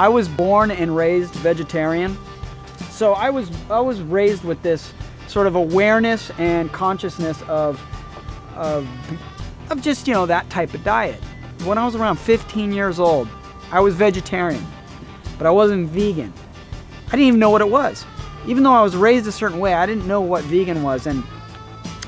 I was born and raised vegetarian. So I was raised with this sort of awareness and consciousness of just, you know, that type of diet. When I was around 15 years old, I was vegetarian, but I wasn't vegan. I didn't even know what it was. Even though I was raised a certain way, I didn't know what vegan was. And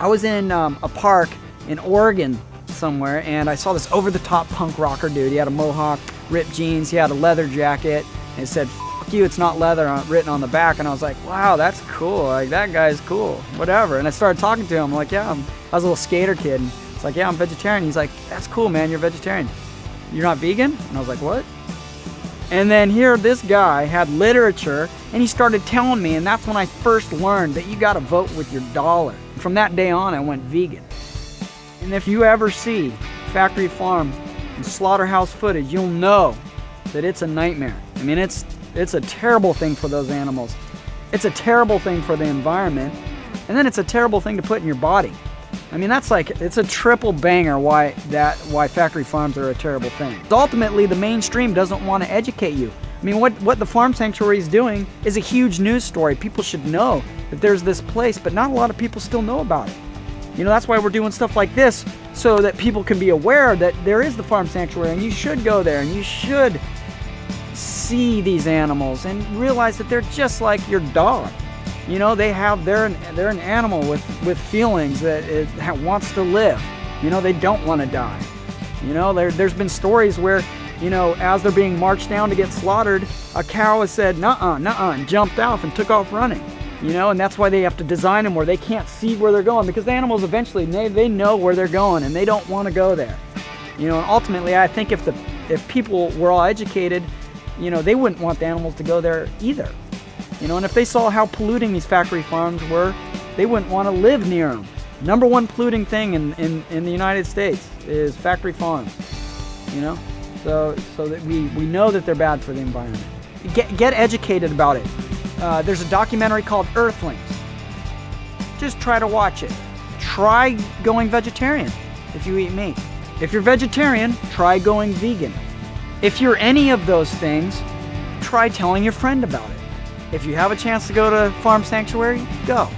I was in a park in Oregon somewhere, and I saw this over-the-top punk rocker dude. He had a mohawk, ripped jeans, he had a leather jacket, and it said, "F you, it's not leather," written on the back. And I was like, wow, that's cool. Like, that guy's cool, whatever. And I started talking to him. I'm like, yeah, I was a little skater kid. And it's like, yeah, I'm vegetarian. He's like, that's cool, man, you're vegetarian. You're not vegan? And I was like, what? And then here this guy had literature, and he started telling me, and that's when I first learned that you gotta vote with your dollar. From that day on, I went vegan. And if you ever see factory farm and slaughterhouse footage, you'll know that it's a nightmare. I mean, it's a terrible thing for those animals. It's a terrible thing for the environment, and then it's a terrible thing to put in your body. I mean, that's like, it's a triple banger why factory farms are a terrible thing. Ultimately, the mainstream doesn't want to educate you. I mean, what the farm sanctuary is doing is a huge news story. People should know that there's this place, but not a lot of people still know about it. You know, that's why we're doing stuff like this, so that people can be aware that there is the farm sanctuary, and you should go there, and you should see these animals and realize that they're just like your dog. You know, they're an animal with feelings that it wants to live. You know, they don't want to die. You know, there's been stories where, you know, as they're being marched down to get slaughtered, a cow has said, nuh-uh, nuh-uh, and jumped off and took off running. You know, and that's why they have to design them where they can't see where they're going, because the animals eventually, they know where they're going and they don't want to go there. You know, and ultimately, I think if people were all educated, you know, they wouldn't want the animals to go there either. You know, and if they saw how polluting these factory farms were, they wouldn't want to live near them. Number one polluting thing in the United States is factory farms. You know, so that we know that they're bad for the environment. Get educated about it. There's a documentary called Earthlings. Just try to watch it. Try going vegetarian if you eat meat. If you're vegetarian, try going vegan. If you're any of those things, try telling your friend about it. If you have a chance to go to Farm Sanctuary, go.